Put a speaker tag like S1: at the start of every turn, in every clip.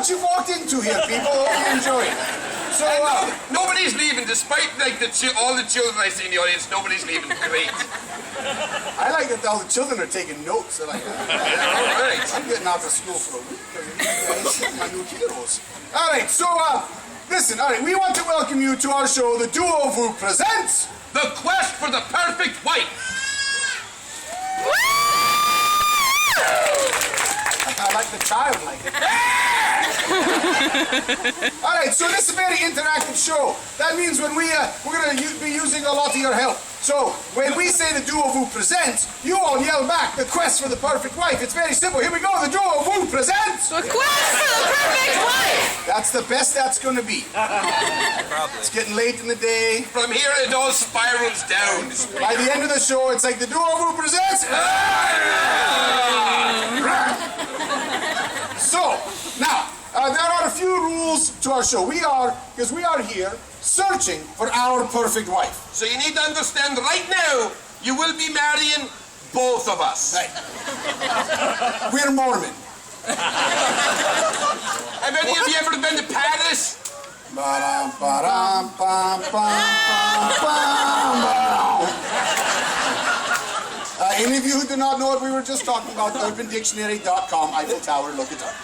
S1: what you've walked into here, people. Hope you enjoy it. So,
S2: nobody's leaving, despite like all the children I see in the audience. Nobody's leaving. Great.
S1: I like that all the children are taking notes. They're like,
S2: All right.
S1: I'm getting out of school for a week because these guys, my new heroes. All right, so listen. All right, we want to welcome you to our show, The Duo Vu presents
S2: The Quest for the Perfect Wife.
S1: I like the child like it. All right, so this is a very interactive show. That means when we're going to be using a lot of your help. So when we say the Duo Vu presents, you all yell back, The Quest for the Perfect Wife. It's very simple. Here we go. The Duo Vu presents
S3: The Quest for the Perfect Wife.
S1: That's the best that's going to be.
S4: Probably.
S1: It's getting late in the day.
S2: From here it all spirals down.
S1: By the end of the show, it's like the Duo Vu presents. So, now, there are a few rules to our show. Because we are here searching for our perfect wife.
S2: So you need to understand right now, you will be marrying both of us.
S1: Right. We're Mormon.
S2: Have any of you ever been to Paris?
S1: Ba-dum, ba-dum, bum, bum, bum, bum. Any of you who do not know what we were just talking about, UrbanDictionary.com, Eiffel Tower, look it up.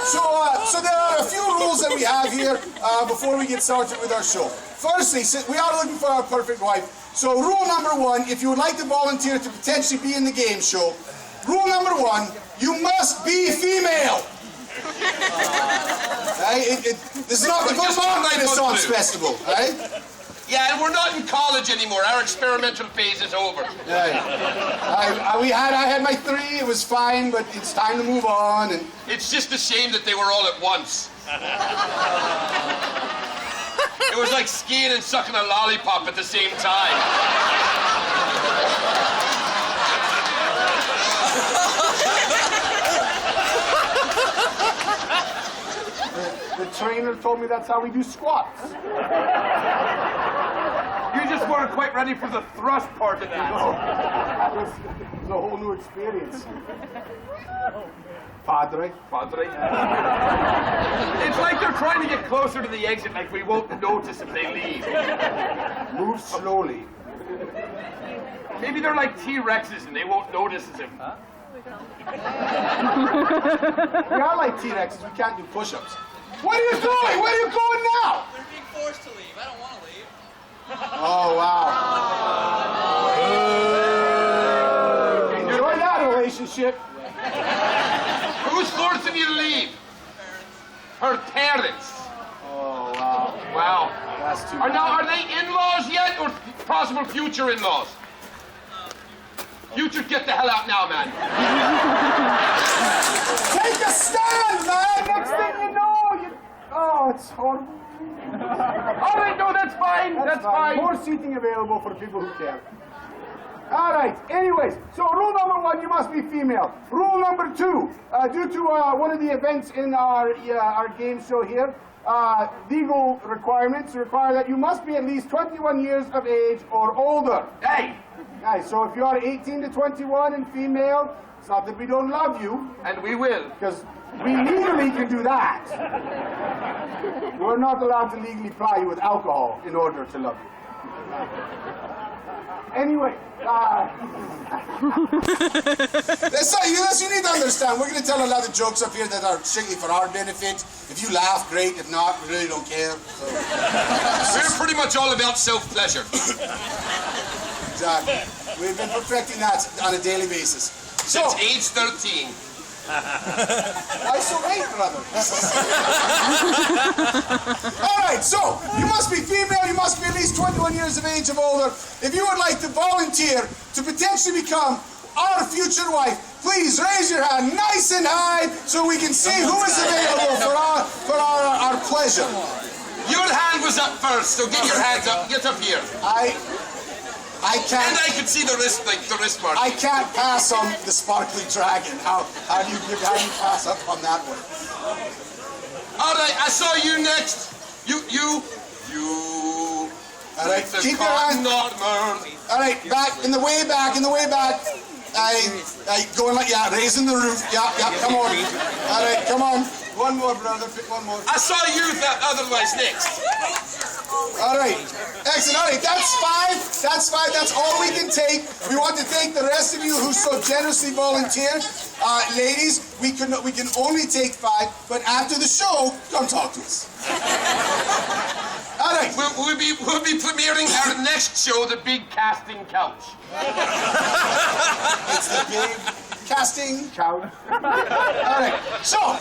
S1: So there are a few rules that we have here before we get started with our show. Firstly, we are looking for our perfect wife. So rule number one, if you would like to volunteer to potentially be in the game show, rule number one, you must be female. This is not the Vermont Renaissance Festival, right?
S2: Yeah, and we're not in college anymore. Our experimental phase is over.
S1: Right. I had my 3. It was fine, but it's time to move on. And
S2: it's just a shame that they were all at once. It was like skiing and sucking a lollipop at the same time.
S1: The trainer told me that's how we do squats.
S2: You just weren't quite ready for the thrust part of that.
S1: That was a whole new experience. Padre.
S2: It's like they're trying to get closer to the exit, like we won't notice if they leave.
S1: Move slowly.
S2: Maybe they're like T-Rexes and they won't notice as if...
S1: We are like T-Rexes. We can't do push-ups. What are you doing? Where are you going now?
S4: They're being forced to leave. I don't want to leave.
S1: Oh, wow. Enjoy that relationship.
S2: Who's forcing you to leave? Her parents.
S1: Oh, wow.
S2: Wow.
S1: That's too
S2: Are they in-laws yet, or possible future in-laws? Future, get the hell out now, man.
S1: Take a stand, man! Next thing you know, Oh, it's horrible.
S2: All right, no, that's fine. That's fine.
S1: More seating available for people who care. All right. Anyways, so rule number one, you must be female. Rule number two, due to one of the events in our game show here, legal requirements require that you must be at least 21 years of age or older.
S2: Hey!
S1: Guys, so if you are 18 to 21 and female, it's not that we don't love you.
S2: And we will.
S1: Because we legally can do that. We're not allowed to legally ply you with alcohol in order to love you. Anyway, you need to understand, we're going to tell a lot of jokes up here that are strictly for our benefit. If you laugh, great. If not, we really don't care. So.
S2: We're pretty much all about self-pleasure.
S1: Exactly. We've been perfecting that on a daily basis.
S2: Since age 13.
S1: Why so late, brother? All right, so you must be female, you must be at least 21 years of age or older. If you would like to volunteer to potentially become our future wife, please raise your hand nice and high so we can see who is available for our pleasure.
S2: Your hand was up first, so get your hands up. Get up here.
S1: I can't.
S2: And I can see the wrist mark.
S1: I can't pass on the sparkly dragon. How do you pass up on that one?
S2: All right, I saw you next. You.
S1: All right, keep your hands.
S2: All
S1: All right, back in the way back. Going like, yeah, raising the roof. Yeah, come on. All right, come on. One more, brother. Pick one more.
S2: I saw you otherwise next.
S1: All right. Excellent. All right, that's 5. That's 5. That's all we can take. We want to thank the rest of you who so generously volunteered. Ladies, we can only take 5, but after the show, come talk to us. All right.
S2: We'll be premiering our next show, The Big Casting Couch.
S1: It's the big casting couch. All right. So,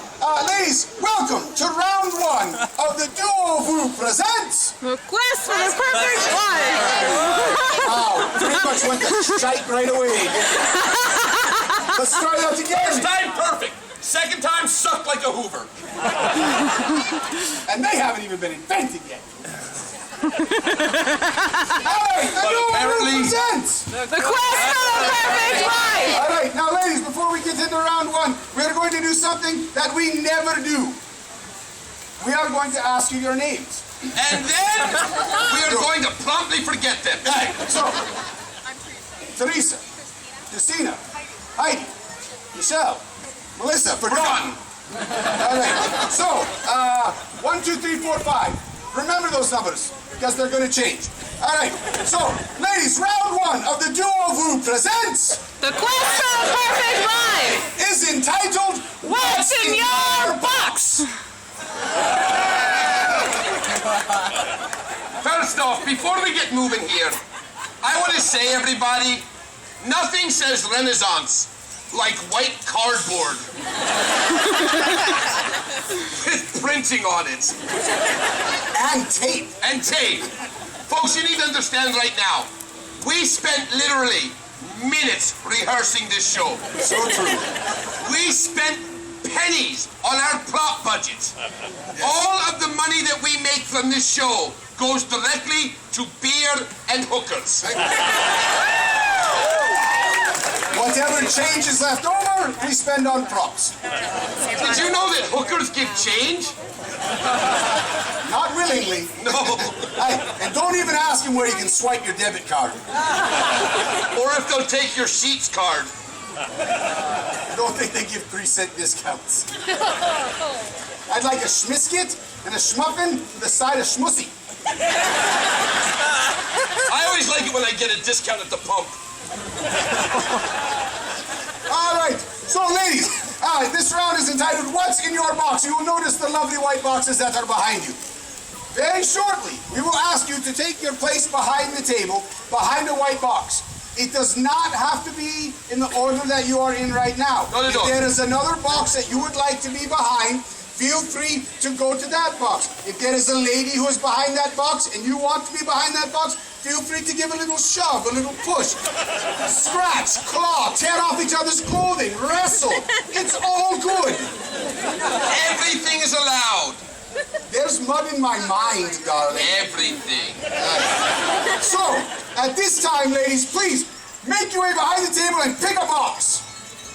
S1: ladies, welcome to round 1 of the Duo Vu presents.
S3: Request for the perfect wife.
S1: Wow, pretty much went to shite right away. Let's try that again.
S2: First time, perfect. Second time, sucked like a Hoover.
S1: And they haven't even been invented yet. All right, the Duo Vu presents.
S3: Request for the perfect wife.
S1: All right, now ladies, before we get into round 1, we're going to do something that we never do. We are going to ask you your names.
S2: And then we are going to promptly forget them.
S1: Okay, so, Teresa, Christina, Heidi, Michelle, Melissa, forgotten. All right, so, 1, 2, 3, 4, 5. Remember those numbers, because they're going to change. All right, so, ladies, round 1 of the Duo Vu presents...
S3: The quest for the perfect wife
S1: is entitled...
S3: What's in your box?
S2: First off, before we get moving here, I want to say, everybody, nothing says Renaissance like white cardboard with printing on it.
S1: And tape.
S2: And tape. Folks, you need to understand right now, we spent literally minutes rehearsing this show.
S1: So true.
S2: We spent pennies on our prop budget. All of the money that we make from this show goes directly to beer and hookers.
S1: Whatever change is left over, we spend on props.
S2: Did you know that hookers give change?
S1: Not willingly.
S2: No.
S1: And don't even ask him where you can swipe your debit card.
S2: Or if they'll take your Sheets card.
S1: I don't think they give 3-cent discounts. I'd like a schmisket and a schmuffin with a side of schmussy.
S2: I always like it when I get a discount at the pump.
S1: All right, so ladies, this round is entitled What's in Your Box? You will notice the lovely white boxes that are behind you. Very shortly, we will ask you to take your place behind the table, behind the white box. It does not have to be in the order that you are in right now.
S2: No,
S1: if there is another box that you would like to be behind, feel free to go to that box. If there is a lady who is behind that box and you want to be behind that box, feel free to give a little shove, a little push. Scratch, claw, tear off each other's clothing, wrestle. It's all good.
S2: Everything is allowed.
S1: There's mud in my mind, darling.
S2: Everything.
S1: So, at this time, ladies, please make your way behind the table and pick a box.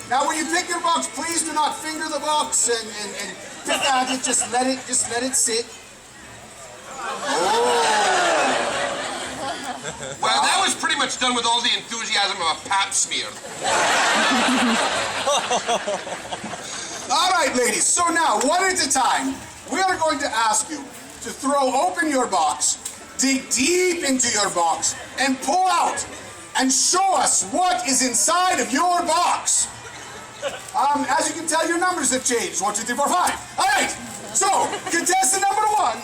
S1: Now, when you pick your box, please do not finger the box and pick at it. Just let it sit. Oh.
S2: Well, that was pretty much done with all the enthusiasm of a pap smear.
S1: All right, ladies. So now, one at a time, we are going to ask you to throw open your box, dig deep into your box, and pull out and show us what is inside of your box. As you can tell, your numbers have changed. 1, 2, 3, 4, 5. All right. So, contestant number 1,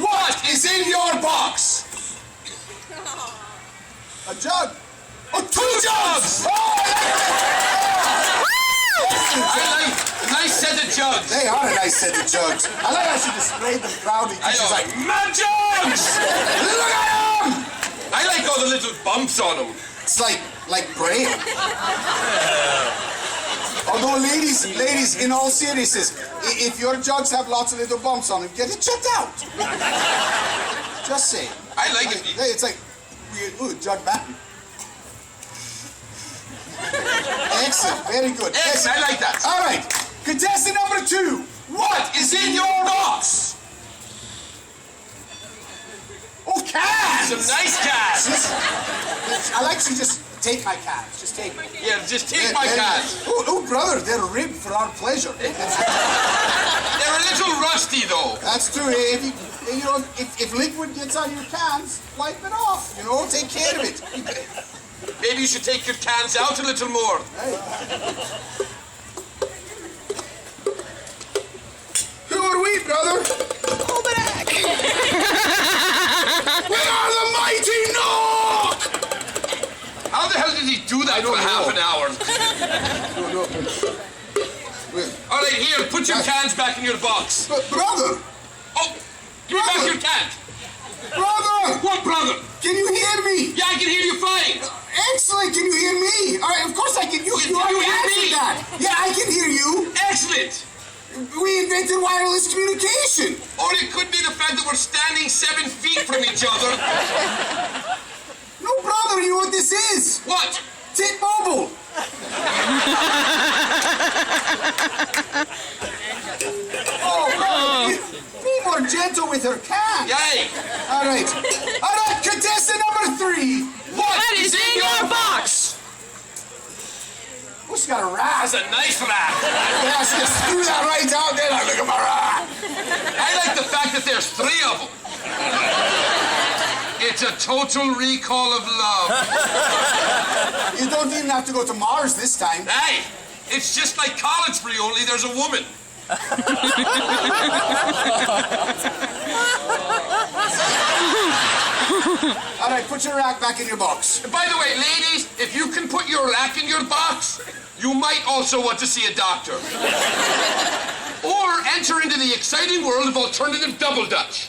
S1: what is in your box? A jug. Oh, 2 jugs! Oh,
S2: I like a nice set of jugs.
S1: they are a nice set of jugs. I like how she displayed them proudly.
S2: I
S1: She's
S2: know.
S1: like,
S2: My jugs!
S1: look at them!
S2: I like all the little bumps on them.
S1: It's like Braille. Although, ladies, in all seriousness, if your jugs have lots of little bumps on them, get it checked out. Just saying.
S2: I like it.
S1: It's like, ooh, jug batten. Excellent, very good.
S2: Excellent, I like that.
S1: All right, contestant number 2, what is in your box? Oh, cans!
S2: Some nice cats.
S1: I like she just Take my cans. Just take them.
S2: Yeah, just take my cans.
S1: Oh, brother, they're ribbed for our pleasure.
S2: They're a little rusty, though.
S1: That's true. If liquid gets on your cans, wipe it off. Take care of it.
S2: Maybe you should take your cans out a little more.
S1: Who are we, brother?
S3: Almanac.
S1: We are the mighty Knock!
S2: How the hell did he do that for half an hour? All right, here, put your cans back in your box.
S1: Brother!
S2: Oh, give me back your can.
S1: Brother!
S2: What, brother?
S1: Can you hear me?
S2: Yeah, I can hear you fine.
S1: Excellent! Can you hear me? All right, of course I can. You
S2: Can
S1: already
S2: you hear
S1: answered
S2: me?
S1: that. Yeah, I can hear you.
S2: Excellent.
S1: We invented wireless communication.
S2: Or it could be the fact that we're standing 7 feet from each other.
S1: No, brother, you know what this is?
S2: What?
S1: Tit Mobile. Oh, brother, be more gentle with her can.
S2: Yay.
S1: All right, contestant number 3.
S2: What
S3: Is in your box.
S1: Oh, she's got a rat.
S2: That's a nice rat.
S1: Yeah, she just threw that right out there. Like, look at my rat.
S2: I like the fact that there's 3 of them. It's a total recall of love.
S1: You don't even have to go to Mars this time.
S2: Hey, it's just like college for you, only there's a woman.
S1: All right, put your rack back in your box.
S2: By the way, ladies, if you can put your rack in your box, you might also want to see a doctor. Or enter into the exciting world of alternative double dutch.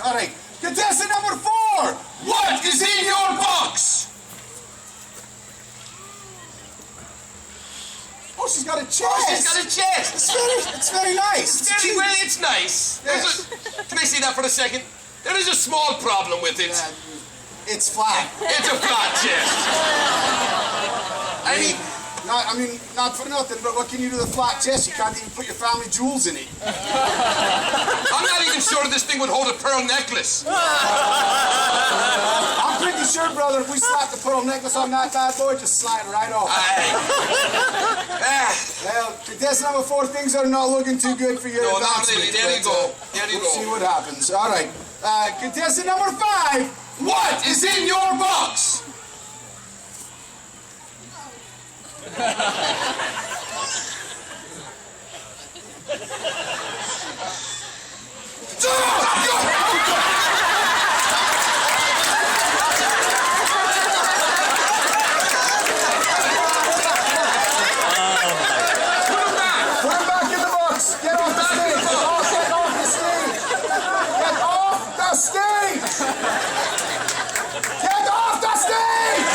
S1: All right, contestant number 4.
S2: What is in your box?
S1: Oh, she's got a chest.
S2: Oh, she's got a chest.
S1: It's very nice. It's
S2: Very
S1: cute.
S2: well, it's nice.
S1: Yes.
S2: Can I see that for a second? There is a small problem with it.
S1: It's flat.
S2: It's a flat chest.
S1: Not for nothing, but what can you do with a flat chest? You can't even put your family jewels in it.
S2: I'm not even sure this thing would hold a pearl necklace.
S1: I'm pretty sure, brother, if we slap the pearl necklace on that bad boy, just slide right off. Well, contestant number 4, things are not looking too good for your
S2: No, not
S1: advancement.
S2: really. There you go. There you
S1: We'll see
S2: go.
S1: what happens. All right. Contestant number 5.
S2: What is in your box?
S1: Put him back in the box. Get off the stage. Get off the stage. Get off the stage. Get off the stage.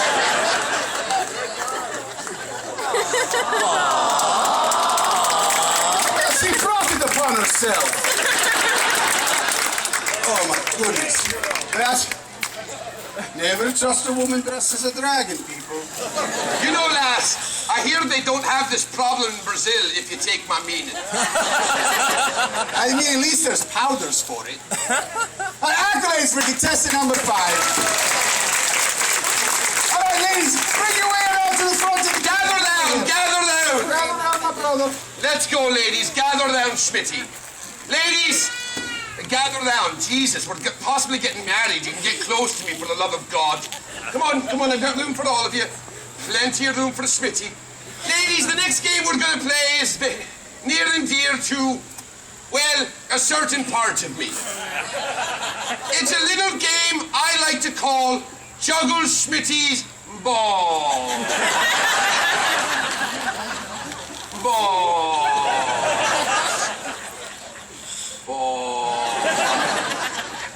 S1: She brought it upon herself. Oh my goodness. Never trust a woman dressed as a dragon, people.
S2: You know, lass, I hear they don't have this problem in Brazil, if you take my meaning.
S1: I mean, at least there's powders for it. Accolades for contestant number 5. All right, ladies, bring your way around to the front and
S2: Gather down, gather down.
S1: gather around my brother.
S2: Let's go, ladies. Gather down, Schmitty. Ladies, gather down. Jesus, we're possibly getting married. You can get close to me for the love of God. Come on, I've got room for all of you. Plenty of room for the Schmitty. Ladies, the next game we're going to play is near and dear to, well, a certain part of me. It's a little game I like to call Juggle Schmitty's Ball. Ball.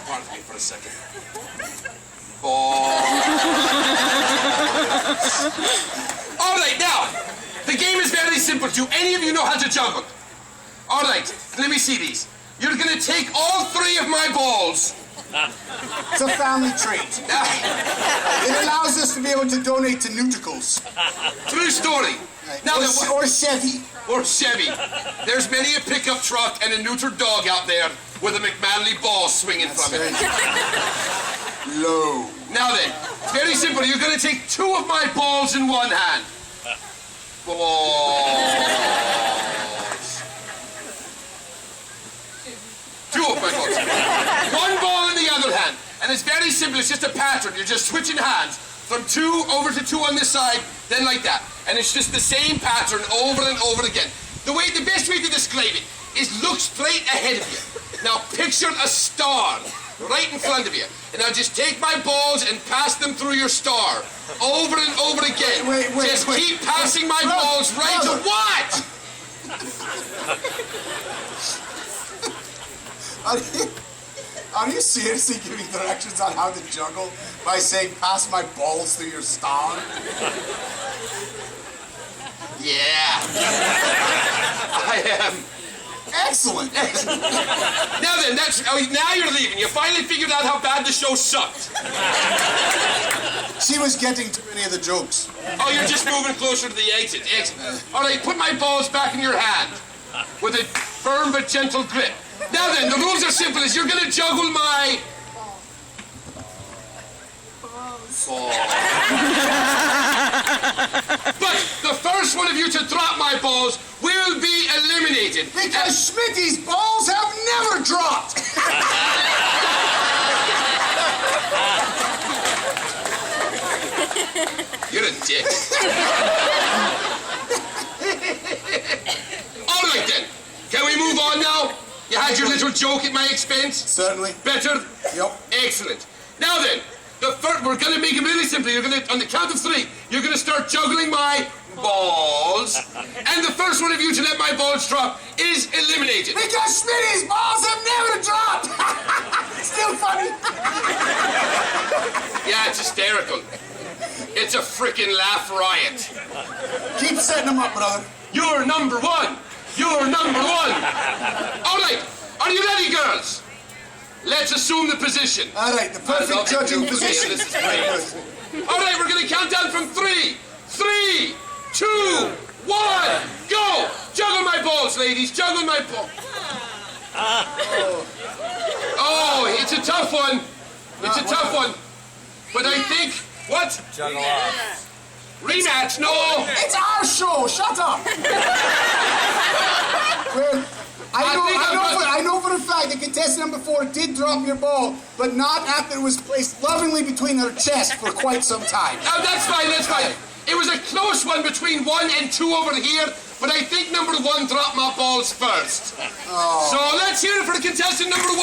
S2: Pardon me for a second. Ball. All right, now, the game is very simple. Do any of you know how to juggle? All right, let me see these. You're going to take all 3 of my balls.
S1: It's a family trait. It allows
S5: us to be able to donate to Nutricles.
S2: True story. Now
S5: or,
S2: then,
S5: or Chevy.
S2: or Chevy. There's many a pickup truck and a neutered dog out there with a McManly ball swinging from it.
S5: Low.
S2: Now then, it's very simple. You're going to take 2 of my balls in one hand. Balls. 2 of my balls. 1 ball in the other hand. And it's very simple. It's just a pattern. You're just switching hands from 2 over to 2 on this side, then like that. And it's just the same pattern over and over again. The best way to describe it is look straight ahead of you. Now picture a star right in front of you. And now just take my balls and pass them through your star over and over again.
S5: Wait,
S2: just keep passing my balls right to what?
S5: Are you seriously giving directions on how to juggle by saying pass my balls through your star?
S2: Yeah. I am.
S5: Excellent.
S2: Now then, now you're leaving. You finally figured out how bad the show sucked.
S5: She was getting too many of the jokes.
S2: Oh, you're just moving closer to the exit. All right, put my balls back in your hand with a firm but gentle grip. Now then, the rules are simple. Is you're going to juggle my balls. But the first one of you to drop my balls will be eliminated.
S5: Because Schmitty's balls have never dropped.
S2: You're a dick. All right then. Can we move on now? You had your little joke at my expense?
S5: Certainly.
S2: Better?
S5: Yep.
S2: Excellent. Now then, we're going to make it really simple. You're going to, on the count of 3, you're going to start juggling my balls. And the first one of you to let my balls drop is eliminated.
S5: Because Schmitty's balls have never dropped. Still funny.
S2: Yeah, it's hysterical. It's a frickin' laugh riot.
S5: Keep setting them up, brother.
S2: You're number 1. You're number 1. All right. Are you ready, girls? Let's assume the position.
S5: All right, the
S2: I love
S5: perfect
S2: you,
S5: judging
S2: Lucia.
S5: position.
S2: This is great. All right, we're going to count down from 3. 3, 2, 1, go! Juggle my balls, ladies. Juggle my balls. Oh, it's a tough one. It's a tough one. But I think... What?
S4: Juggle off.
S2: Rematch? No.
S5: It's our show. Shut up. Well, I know for a fact that contestant number 4 did drop your ball, but not after it was placed lovingly between her chest for quite some time.
S2: Oh, that's fine, that's fine. It was a close one between 1 and 2 over here, but I think number 1 dropped my balls first.
S5: Oh.
S2: So let's hear it for the contestant number 1.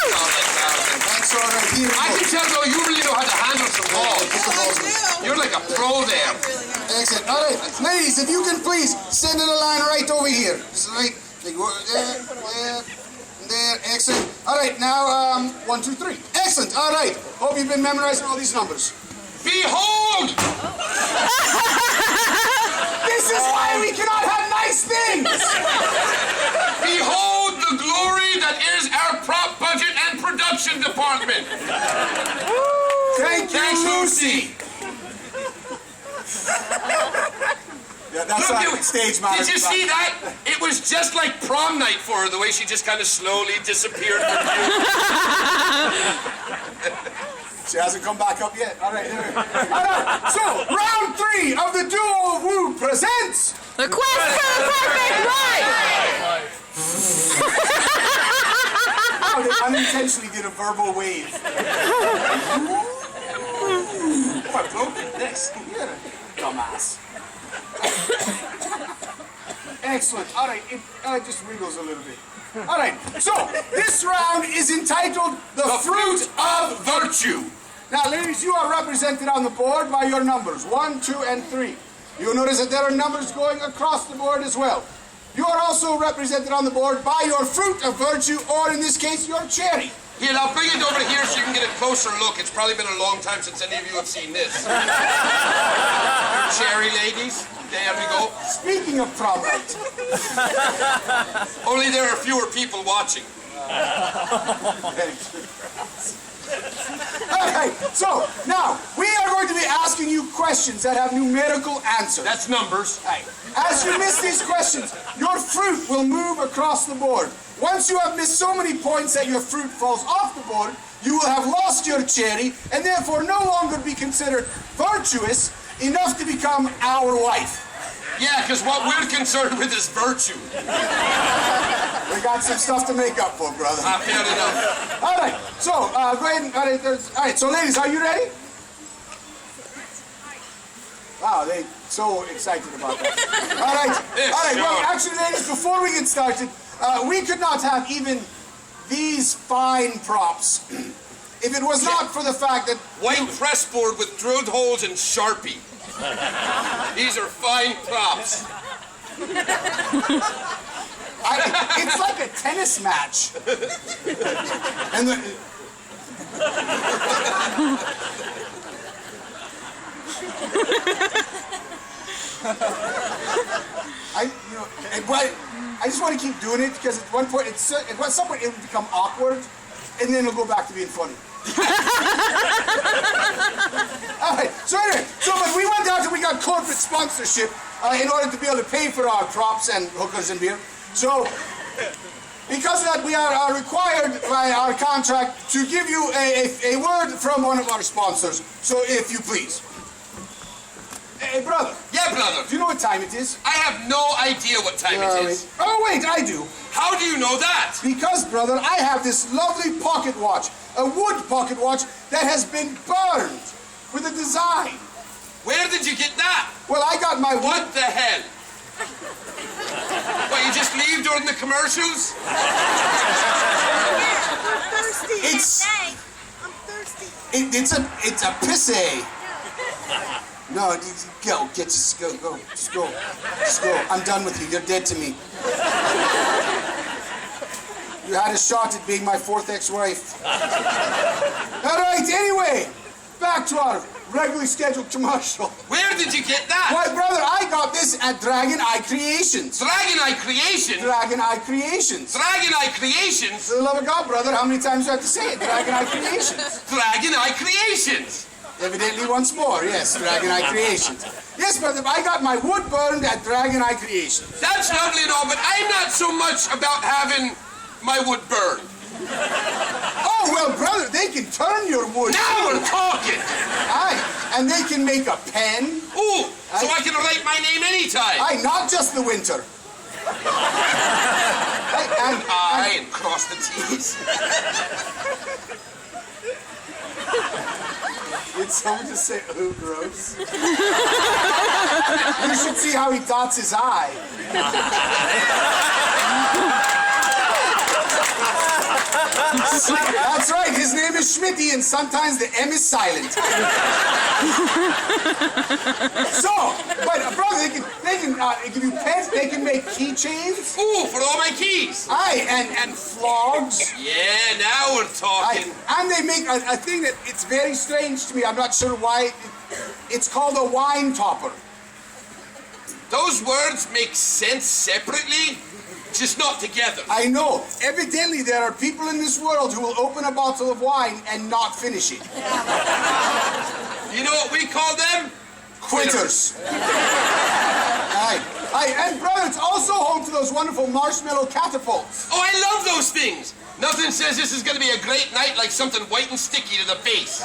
S5: That's all right. Here we
S2: I
S5: go.
S2: can tell though you really know how to handle some balls. You're like a pro there.
S5: Excellent. All right, ladies, if you can please send in a line right over here. Just right. There. Excellent. All right, now 1, 2, 3. Excellent. All right. Hope you've been memorizing all these numbers.
S2: Behold!
S5: This is why we cannot have nice things.
S2: Behold the glory that is our prop budget and production department.
S5: Thank you,
S2: Thanks, Lucy.
S5: Yeah, that's
S2: Look,
S5: our stage manager.
S2: Did you see that? It was just like prom night for her, the way she just kind of slowly disappeared from view.
S5: She hasn't come back up yet. All right, anyway. All right, so round 3 of the Duo of Woo presents...
S3: The quest for the perfect wife!
S5: Oh, they unintentionally did a verbal wave. Oh, I broke this. You're a dumbass. Excellent. All right, it just wriggles a little bit. All right, so this round is entitled The Fruit of
S2: Virtue.
S5: Now, ladies, you are represented on the board by your numbers, 1, 2, and 3. You'll notice that there are numbers going across the board as well. You are also represented on the board by your fruit of virtue, or in this case, your cherry.
S2: Here, I'll bring it over here so you can get a closer look. It's probably been a long time since any of you have seen this. Cherry ladies. There we go.
S5: Speaking of prom night.
S2: Only there are fewer people watching.
S5: All Alright, so now we are going to be asking you questions that have numerical answers.
S2: That's numbers.
S5: Right. As you miss these questions, your fruit will move across the board. Once you have missed so many points that your fruit falls off the board, you will have lost your cherry and therefore no longer be considered virtuous enough to become our wife.
S2: Yeah, because what we're concerned with is virtue.
S5: We got some stuff to make up for, brother.
S2: Fair enough.
S5: All right, so go ahead and, all right, so ladies, are you ready? Wow, they so excited about that. All right, well, actually, ladies, before we get started, we could not have even these fine props if it was not for the fact that
S2: White pressboard with drilled holes and Sharpie. These are fine props.
S5: it's like a tennis match. And the, I just want to keep doing it because at one point, at some point, it will become awkward, and then it'll go back to being funny. All right. So anyway, but we went out and we got corporate sponsorship in order to be able to pay for our props and hookers and beer. So because of that, we are required by our contract to give you a word from one of our sponsors. So if you please. Hey, brother.
S2: Yeah, brother.
S5: Do you know what time it is?
S2: I have no idea what time it is.
S5: Oh, wait, I do.
S2: How do you know that?
S5: Because, brother, I have this lovely pocket watch, a wood pocket watch that has been burned with a design.
S2: Where did you get that?
S5: Well, I got my wood.
S2: What the hell? What, you just leave during the commercials?
S3: I'm thirsty.
S5: It's-
S3: I'm thirsty.
S5: It's a pissy. No, go, just go. I'm done with you. You're dead to me. You had a shot at being my fourth ex-wife. All right, anyway, back to our regularly scheduled commercial.
S2: Where did you get that?
S5: Why, brother, I got this at Dragon Eye Creations.
S2: Dragon Eye Creation?
S5: Dragon Eye Creations.
S2: Dragon Eye Creations?
S5: For the love of God, brother, how many times do I have to say it? Dragon Eye Creations.
S2: Dragon Eye Creations?
S5: Evidently once more, yes, Dragon Eye Creations. Yes, brother, I got my wood burned at Dragon Eye Creations.
S2: That's lovely and all, but I'm not so much about having my wood burned.
S5: Oh, well, brother, they can turn your wood.
S2: Now we're talking!
S5: Aye, and they can make a pen.
S2: Ooh, so I can write my name anytime.
S5: Aye, not just the winter.
S2: Aye, and cross the T's.
S5: Did someone just say, ooh, gross? You should see how he dots his I. That's right, his name is Schmitty, and sometimes the M is silent. So, but brother, they can give you pens, they can make keychains.
S2: Ooh, for all my keys.
S5: Aye, and flogs.
S2: Yeah, now we're talking.
S5: Aye. And they make a thing that it's very strange to me. I'm not sure why. It's called a wine topper.
S2: Those words make sense separately, just not together.
S5: I know. Evidently, there are people in this world who will open a bottle of wine and not finish it.
S2: You know what we call them?
S5: Quitters. Aye. Aye. And brother, it's also home to those wonderful marshmallow catapults.
S2: Oh, I love those things. Nothing says this is going to be a great night like something white and sticky to the face.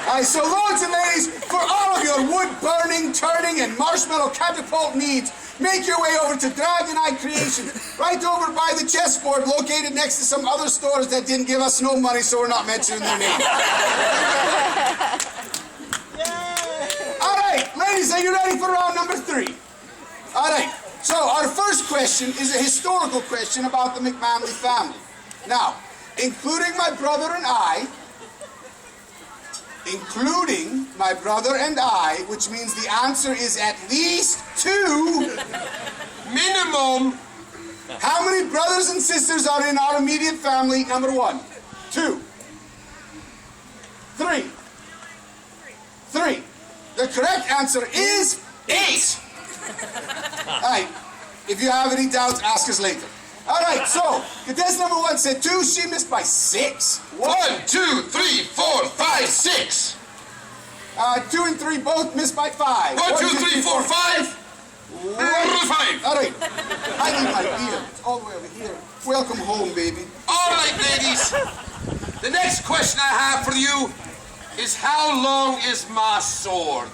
S5: Aye, so lords and ladies, for all of your wood burning, turning, and marshmallow catapult needs, make your way over to Dragon Eye Creations, right over by the chessboard, located next to some other stores that didn't give us no money, so we're not mentioning their name. All right, ladies, are you ready for round number 3? All right, so our first question is a historical question about the McManley family. Now, including my brother and I, which means the answer is at least 2.
S2: Minimum.
S5: How many brothers and sisters are in our immediate family? Number 1, 2, 3. 3. The correct answer is 8. All right. If you have any doubts, ask us later. All right, so contestant number 1 said 2. She missed by 6.
S2: 1, 2, 3, 4, 5, 6.
S5: 2 and 3 both missed by 5.
S2: 1, 2, 3, 4, 5. 5.
S5: All right. I need my beer. It's all the way over here. Welcome home, baby.
S2: All right, ladies. The next question I have for you is how long is my sword?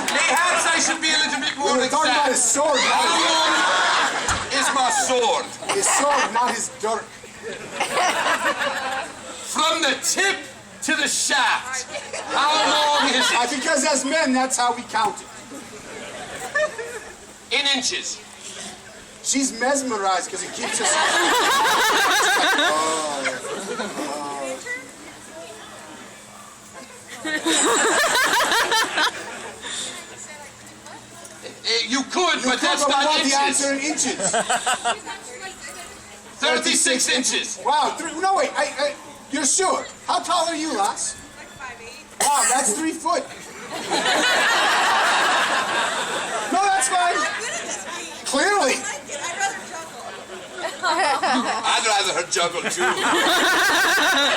S2: Perhaps I should be a little bit more
S5: We're talking about his
S2: exact.
S5: sword,
S2: How
S5: not
S2: long is my sword?
S5: his sword, not his dirt.
S2: From the tip to the shaft. How long is it?
S5: Because as men, that's how we count it.
S2: In inches.
S5: She's mesmerized because it keeps us.
S2: You could, but that's
S5: I
S2: not
S5: want the
S2: inches.
S5: answer in inches.
S2: 36 inches.
S5: Wow. No, wait. You're sure? How tall are you, lass?
S3: Like 5'8".
S5: Wow, that's 3 foot. No, that's fine.
S3: I'm good at this game.
S5: Clearly.
S3: I like it. I'd rather juggle.
S2: I'd rather her juggle too.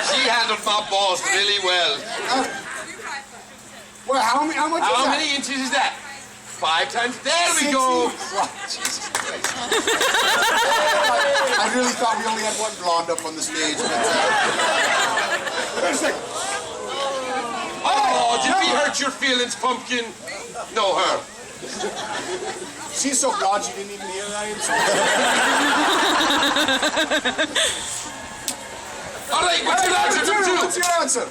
S2: She handled my balls really well.
S3: You're 5 foot.
S5: Well, how much is
S2: How
S5: that?
S2: many inches is that? 5 times. There we
S5: 60.
S2: go.
S5: Wow, Jesus Christ. I really thought we only had one blonde up on the stage. But,
S2: Oh, did we hurt your feelings, pumpkin? No, her.
S5: she's so glad she didn't even hear that answer.
S2: All right, what's your answer? Number 2.
S5: What's your answer?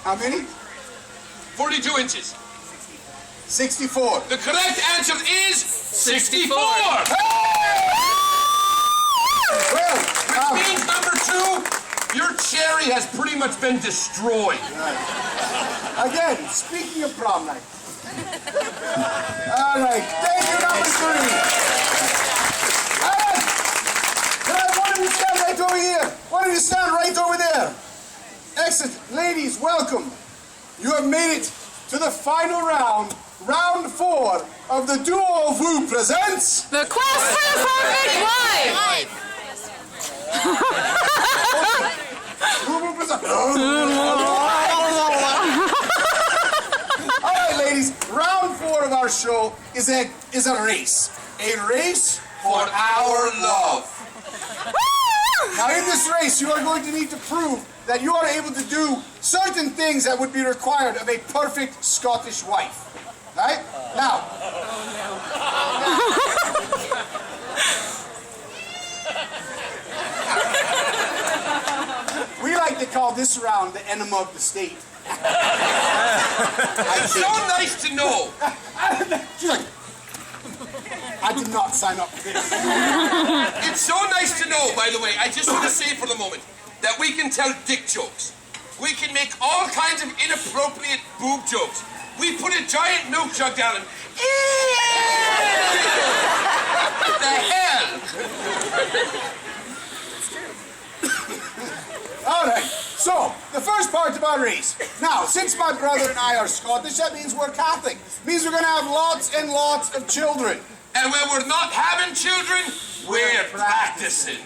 S5: How many?
S2: 42 inches.
S5: 64.
S2: The correct answer is 64.
S5: Well,
S2: Which means number 2, your cherry has pretty much been destroyed.
S5: again, speaking of prom night. All right, thank you, number 3. All right. Can I have one of you stand right over here? One of you stand right over there. Excellent. Ladies, welcome. You have made it to the final round, round 4 of the Duo of Woo presents...
S3: The quest for the perfect wife.
S5: All right, ladies, round 4 of our show is a race. A race
S2: For our love.
S5: Now, in this race, you are going to need to prove that you are able to do certain things that would be required of a perfect Scottish wife. Right? Now. We like to call this round the enema of the state.
S2: It's so nice to know.
S5: She's like, I did not sign up for this.
S2: It's so nice to know, by the way, I just want to say for the moment, that we can tell dick jokes. We can make all kinds of inappropriate boob jokes. We put a giant milk jug down and... What the hell?
S5: All right, so the first part of our race. Now, since my brother and I are Scottish, that means we're Catholic. It means we're going to have lots and lots of children.
S2: And when we're not having children, we're practicing.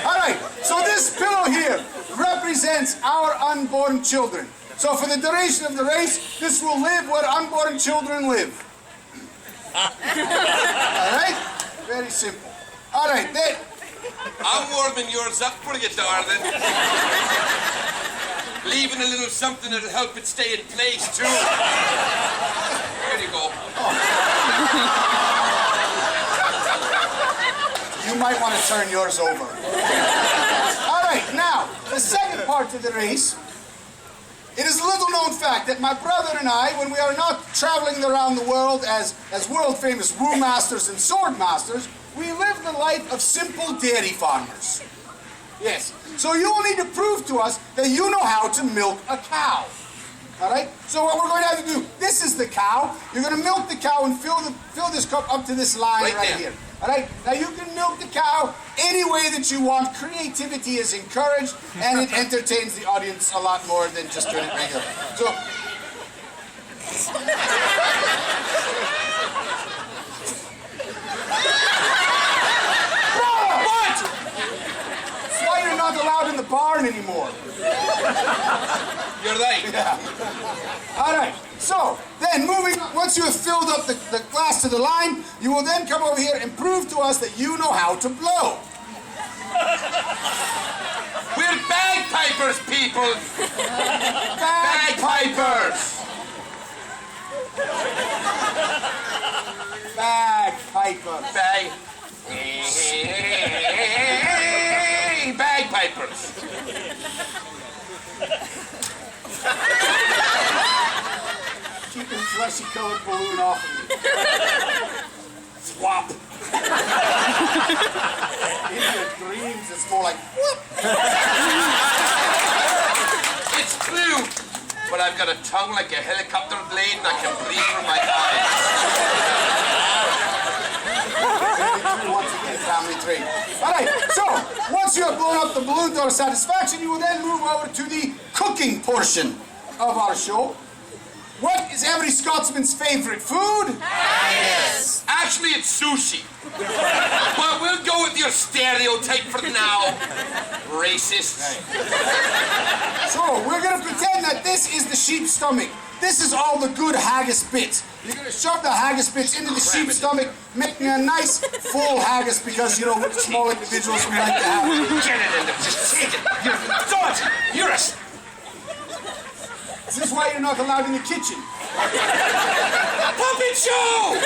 S5: All right, so this pillow here represents our unborn children. So for the duration of the race, this will live where unborn children live. All right? Very simple. All right, then.
S2: I'm warming yours up for you, darling. Leaving a little something that'll help it stay in place, too. There you go.
S5: You might want to turn yours over. All right, now, the second part of the race. It is a little known fact that my brother and I, when we are not traveling around the world as world famous woo masters and sword masters, we live the life of simple dairy farmers. Yes. So you will need to prove to us that you know how to milk a cow. All right? So what we're going to have to do, this is the cow. You're going to milk the cow and fill this cup up to this line
S2: Right
S5: right
S2: there.
S5: here. All right? Now you can milk the cow any way that you want. Creativity is encouraged, and it entertains the audience a lot more than just doing it regular. So
S2: What?
S5: that's why you're not allowed in the barn anymore.
S2: You're right.
S5: Yeah. All right. So then, moving on, once you have filled up the glass to the line, you will then come over here and prove to us that you know how to blow.
S2: We're bagpipers, people. Bagpipers.
S5: Bagpiper.
S2: Bagpipers.
S5: Keep the fleshy colored balloon off of me. Swap. In your dreams, it's more like whoop.
S2: It's true. But I've got a tongue like a helicopter blade and I can breathe through my eyes.
S5: Once again, family tree. All right. So once you have blown up the balloon to our satisfaction, you will then move over to the cooking portion of our show. What is every Scotsman's favorite food?
S2: Actually, it's sushi. But we'll go with your stereotype for now. Racists.
S5: So we're going to pretend that this is the sheep's stomach. This is all the good haggis bits. You're going to shove the haggis bits into the sheep's stomach, making a nice full haggis because, you know, we're small individuals, we like to have it.
S2: Get it in there. Just take it. Don't. You're a...
S5: This is why you're not allowed in the kitchen.
S2: Puppet show!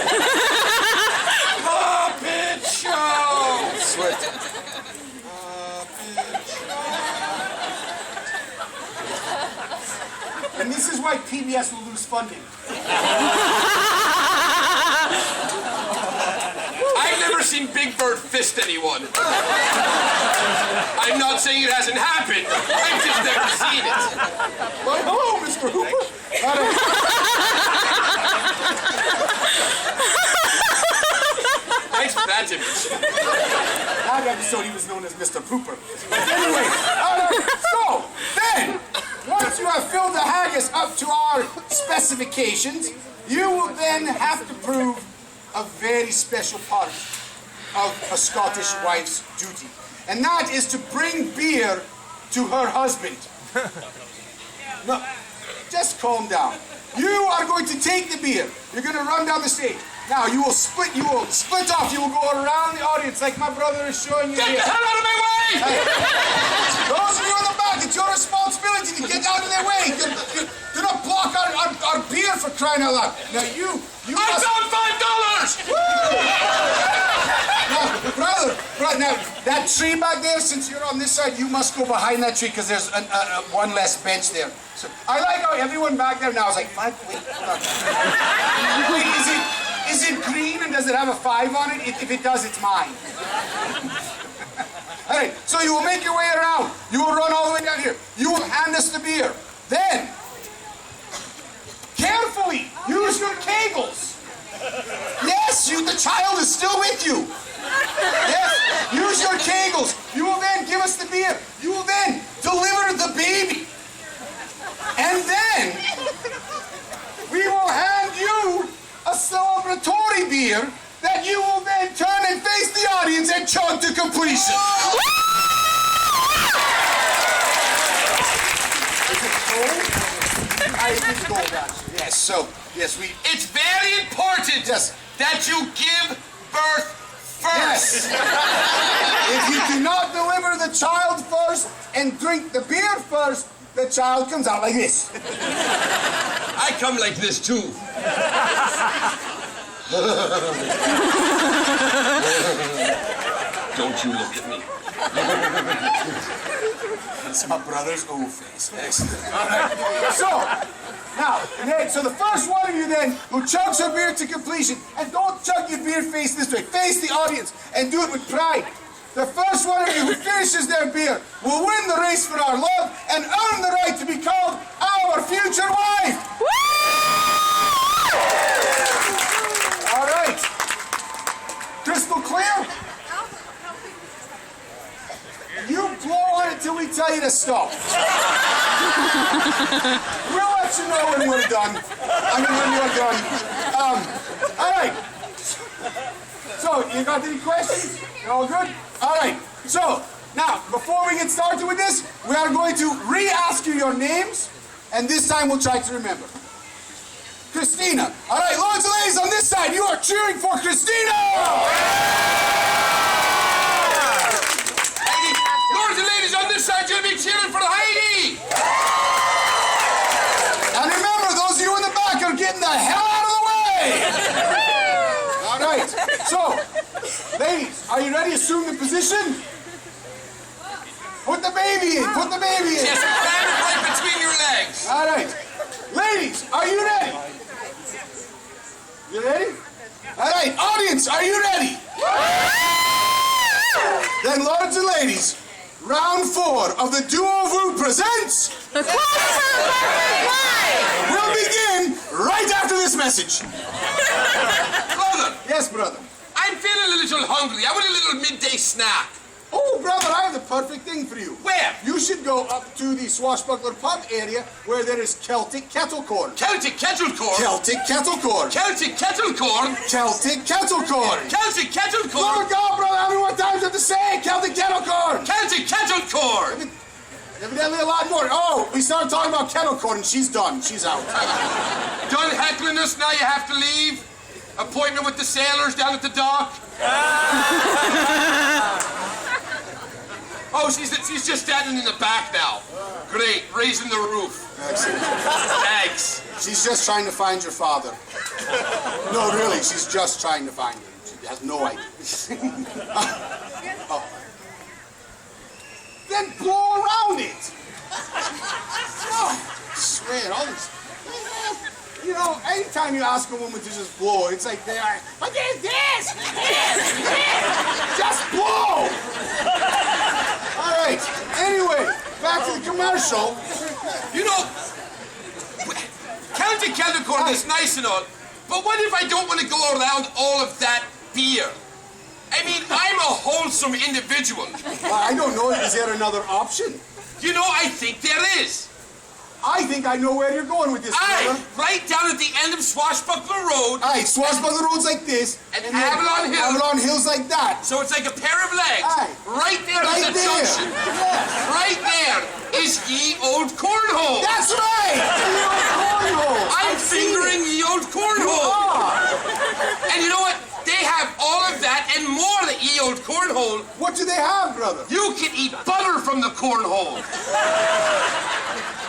S2: Puppet show! Sweat.
S5: And this is why PBS will lose funding.
S2: I've never seen Big Bird fist anyone. I'm not saying it hasn't happened. I've just never seen it.
S5: Why, hello, Mr. Hooper.
S2: Thanks for that image.
S5: That episode he was known as Mr. Pooper. But anyway, so then, once you have filled the haggis up to our specifications, you will then have to prove a very special part of a Scottish wife's duty. And that is to bring beer to her husband. No, just calm down. You are going to take the beer. You're going to run down the stage. Now you will split off. You will go around the audience like my brother is showing you
S2: Get
S5: here.
S2: the hell out of my way!
S5: Those of you in the back, it's your responsibility to get out of their way. Do not block our beer for crying out loud. Now you
S2: I
S5: must...
S2: found $5!
S5: Now, brother, now that tree back there, since you're on this side, you must go behind that tree because there's one less bench there. So I like how everyone back there now is like, wait, is it green and does it have a 5 on it? If it does, it's mine. All right, so you will make your way around. You will run all the way down here. You will hand us the beer. Then, carefully, use your kegels. Yes, the child is still with you. Yes, use your kegels. You will then give us the beer. You will then deliver the baby. And then, we will hand you a celebratory beer that you will then turn and face the audience and chug to completion. Is it gold? I think it's gold, actually. Yes, so, yes, we...
S2: It's very important
S5: Yes.
S2: that you give birth first.
S5: Yes. If you do not deliver the child first and drink the beer first, the child comes out like this.
S2: I come like this too. Don't you look at me.
S5: It's my brother's old face. Excellent. All right. So, now, so the first one of you then who chugs her beer to completion, and don't
S1: chug your beer face this way. Face the audience and do it with pride. The first one of you who finishes their beer will win the race for our love and earn the right to be called our future wife. All right. Crystal clear? You blow on it till we tell you to stop. We'll let you know when we're done. I mean, when you're done. All right. So, you got any questions? You all good? All right. So, now, before we get started with this, we are going to re-ask you your names, and this time we'll try to remember. Christina. All right, lords and ladies on this side, you are cheering for Christina!
S2: Lords and ladies on this side, you'll be cheering for Heidi!
S1: And remember, those of you in the back are getting the hell out of the way! All right, so, ladies, are you ready to assume the position? Put the baby in, put the baby in.
S2: Yes, stand it right between your legs.
S1: All right, ladies, are you ready? You ready? All right, audience, are you ready? Then, lords and ladies, round 4 of the Duo Vu presents...
S3: The Quest for the Perfect Wife!
S1: We'll begin right after this message.
S2: Brother,
S1: Yes, brother.
S2: I'm feeling a little hungry. I want a little midday snack.
S1: Oh, brother, I have the perfect thing for you.
S2: Where?
S1: You should go up to the Swashbuckler pub area where there is Celtic kettle corn.
S2: Celtic kettle corn.
S1: Celtic kettle corn.
S2: Celtic kettle corn.
S1: Celtic kettle corn.
S2: Celtic kettle
S1: Oh,
S2: corn.
S1: God, brother, how many more times do I have to say Celtic kettle corn?
S2: Celtic kettle corn.
S1: Evidently a lot more. Oh, we started talking about kettle corn and she's done. She's out.
S2: Done heckling us, now you have to leave. Appointment with the sailors down at the dock. Oh, she's just standing in the back now. Great, raising the roof.
S1: Excellent.
S2: Thanks.
S1: She's just trying to find your father. No, really, she's just trying to find him. She has no idea. Oh. Then blow around it. Oh, I swear, all this. You know, anytime you ask a woman to just blow, it's like they are, but there's this. Just blow. All right. Anyway, back to the commercial.
S2: You know, Celtic kettle corn is nice and all, but what if I don't want to go around all of that beer? I mean, I'm a wholesome individual.
S1: I don't know. Is there another option?
S2: You know, I think there is.
S1: I think I know where you're going with this,
S2: Aye,
S1: brother.
S2: right down at the end of Swashbuckler Road.
S1: Aye, Swashbuckler Road's like this.
S2: And
S1: then
S2: Avalon Hill.
S1: Avalon Hill's like that.
S2: So it's like a pair of legs.
S1: Aye.
S2: Right there
S1: Right
S2: at the
S1: there.
S2: junction.
S1: Yes.
S2: Right there is Ye Old Cornhole.
S1: That's right! The old cornhole.
S2: I'm
S1: I've seen
S2: fingering
S1: it.
S2: Ye Old
S1: You
S2: Cornhole.
S1: are.
S2: And you know what? They have all of that and more at Ye Old Cornhole.
S1: What do they have, brother?
S2: You can eat butter from the cornhole.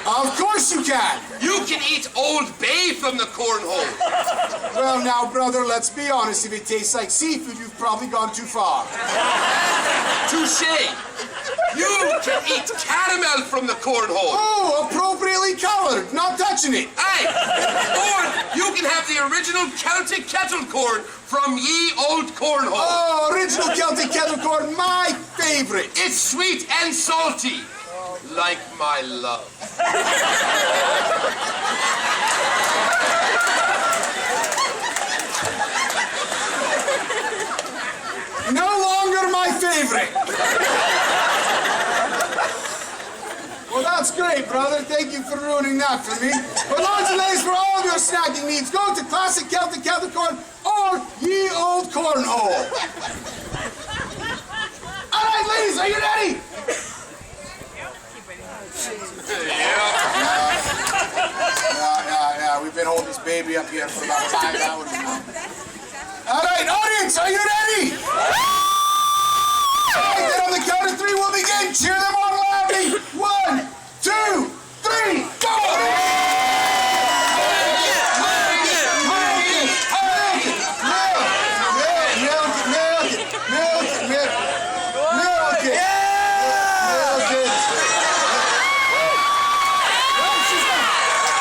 S1: Of course you can.
S2: You can eat Old Bay from the cornhole.
S1: Well, now, brother, let's be honest. If it tastes like seafood, you've probably gone too far.
S2: Touche. You can eat caramel from the cornhole.
S1: Oh, appropriately colored. Not touching it.
S2: Aye. Or you can have the original Celtic kettle corn from Ye Old Cornhole.
S1: Oh, original Celtic kettle corn, my favorite.
S2: It's sweet and salty, like my love.
S1: No longer my favorite. Well, that's great, brother. Thank you for ruining that for me. But lords and ladies, for all of your snacking needs, go to Classic Celtic Kettle Corn or Ye Old Cornhole. All right, ladies, are you ready? Yeah. We've been holding this baby up here for about 5 hours now. All right, audience, are you ready? All right, then on the count of 3, we'll begin. Cheer them on loudly. 1, 2, 3, go! Milk it.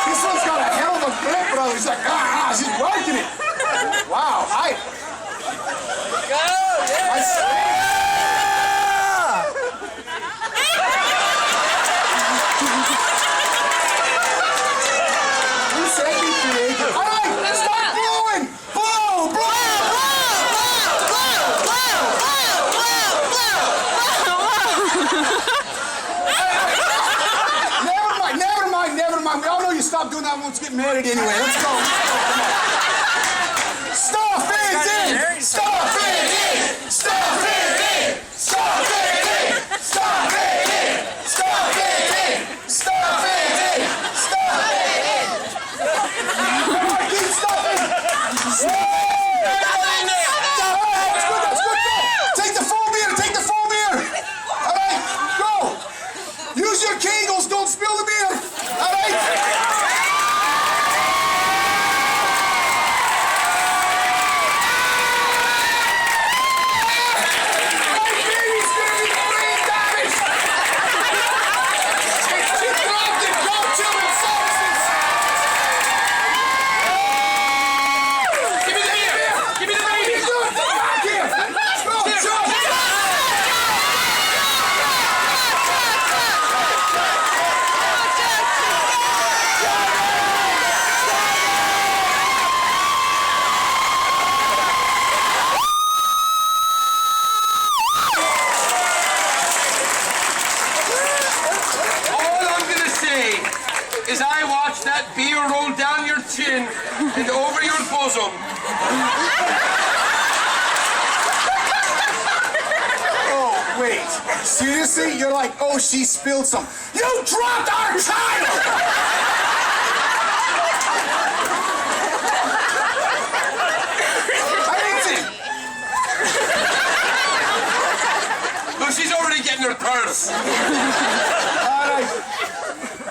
S1: This one's got a hell of a grip, brother. He's like, she's working it. Wow,
S5: doing that. Let's get married anyway. Let's go. Stop it in! Stop it in! Stop it in! Stop it in! Stop it in! Stop it in! Stop it in! Stop it in! Come on, keep stopping! That's good, that's good, go! Take the full beer, take the full beer! Alright, go! Use your kegels, don't spill the beer! Alright?
S2: Is I watched that beer roll down your chin and over your bosom.
S5: Oh, wait. Seriously? You're like, oh, she spilled some. You dropped our child!
S2: Look, she's already getting her purse.
S5: All right.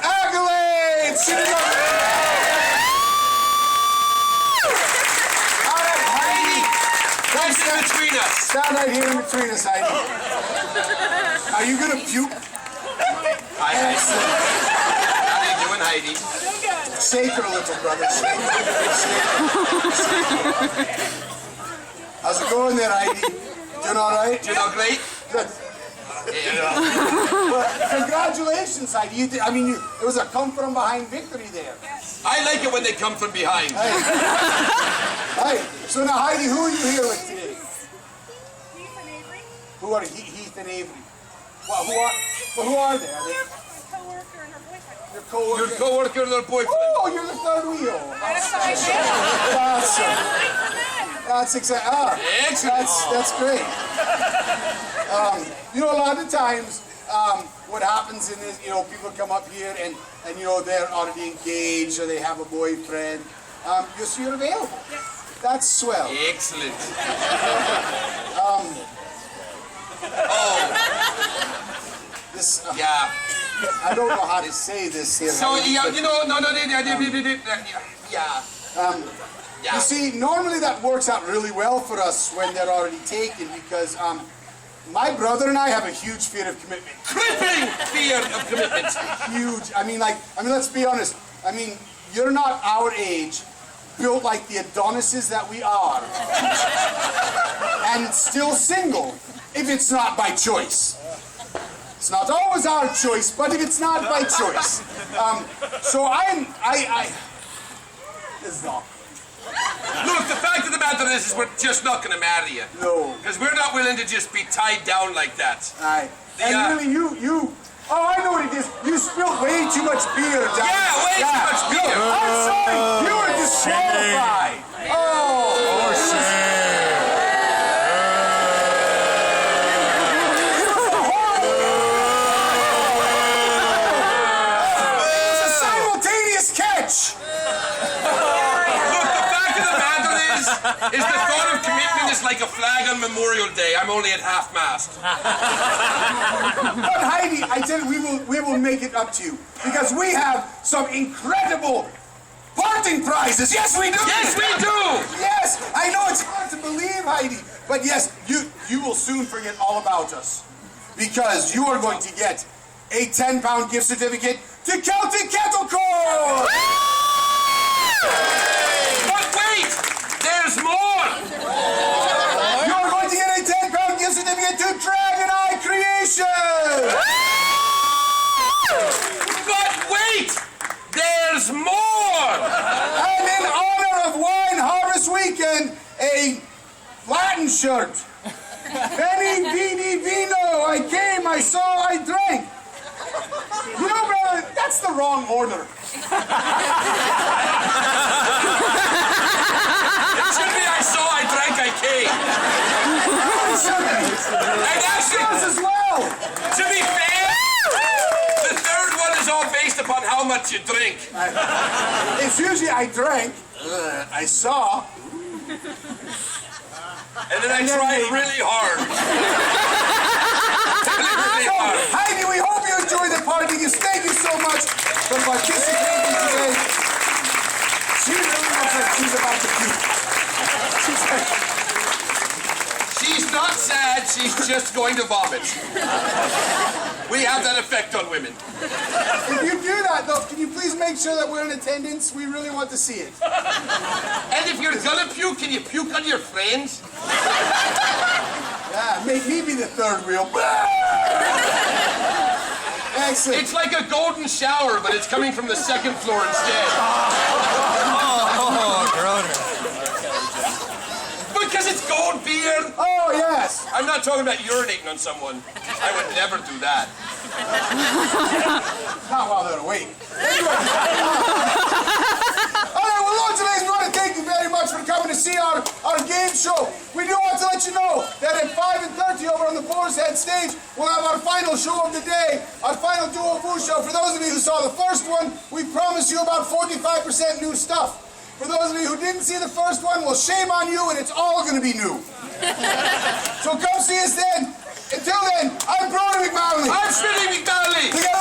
S5: Accolades! Sit it up. All right, Heidi.
S2: What's in between us?
S5: Stand right here in between us, Heidi. Are you gonna puke?
S2: Hi, how are you doing, Heidi?
S5: Shake her a little, brother. Shake her. How's it going there, Heidi? Doing all right?
S2: Doing all great?
S5: Good.
S2: Yeah.
S5: Well, congratulations, Heidi. It was a come from behind victory there.
S2: I like it when they come from behind.
S5: Hey, so now, Heidi, who are you here with today?
S3: Heath and Avery.
S5: Who are Heath and Avery? Well, who are they? Are they
S3: My co-worker and her boyfriend.
S5: your co-worker?
S2: Your co-worker and their boyfriend.
S5: Oh, you're the third wheel.
S3: That's what I did.
S5: That's exactly.
S2: Excellent.
S5: That's great. A lot of times, what happens in this, people come up here and they're already engaged or they have a boyfriend. So you're available.
S3: Yes.
S5: That's swell.
S2: Excellent.
S5: This,
S2: Yeah.
S5: I don't know how to say this here.
S2: So,
S5: Heidi,
S2: yeah,
S5: but,
S2: yeah.
S5: You see, normally that works out really well for us when they're already taken because my brother and I have a huge fear of commitment.
S2: Crippling fear of commitment.
S5: Huge. Let's be honest. You're not our age, built like the Adonises that we are, and still single if it's not by choice. It's not always our choice, but if it's not by choice. This is awkward.
S2: Look, the fact of the matter is we're just not going to marry you.
S5: No.
S2: Because we're not willing to just be tied down like that.
S5: Aye. And
S2: Yeah.
S5: really, oh, I know what it is. You spilled way too much beer down.
S2: Yeah, way too much beer.
S5: I'm sorry. You were disqualified. Oh, It was a simultaneous catch.
S2: Look, the fact of the matter is the thought of commitment is like a flag on Memorial Day. I'm only at half-mast.
S5: But Heidi, I tell you, we will make it up to you because we have some incredible parting prizes. Yes, we do.
S2: Yes, we do.
S5: Yes, I know it's hard to believe, Heidi, but yes, you will soon forget all about us because you are going to get a 10-pound gift certificate to Celtic Kettle Corps.
S2: But wait, there's more.
S5: You are going to get a 10-pound gift certificate to Dragon Eye Creation.
S2: But wait, there's more.
S5: And in honor of Wine Harvest Weekend, a Latin shirt. Veni, vidi, vino. I came, I saw, I drank. Brother, that's the wrong order.
S2: It should be I saw, I drank, I came. And actually,
S1: Us as well.
S2: to be fair, the third one is all based upon how much you drink.
S1: It's usually I drank, I saw.
S2: And then I tried really hard. Really
S1: So,
S2: hard.
S1: Heidi, we hope you enjoyed the party. Thank you so much for participating today. She really looks like she's about to puke. She's like,
S2: She's not sad, she's just going to vomit. We have that effect on women.
S1: if you do that, though, can you please make sure that we're in attendance? We really want to see it.
S2: And if you're gonna puke, can you puke on your friends?
S1: Yeah, make me be the third wheel. Excellent.
S2: It's like a golden shower, but it's coming from the second floor instead.
S4: Oh, groaner.
S2: Because it's gold beer.
S1: Oh, yes.
S2: I'm not talking about urinating on someone. I would never do that.
S1: Not while they're awake. Anyway. All right, well, Lord, ladies, we want to thank you very much for coming to see our game show. We do want to let you know that at 5:30 over on the Boar's Head stage, we'll have our final show of the day, our final Duo Vu show. For those of you who saw the first one, we promised you about 45% new stuff. For those of you who didn't see the first one, well, shame on you, and it's all going to be new. So come see us then. Until then, I'm Brody McManley.
S2: I'm Smitty McDonley.
S1: Together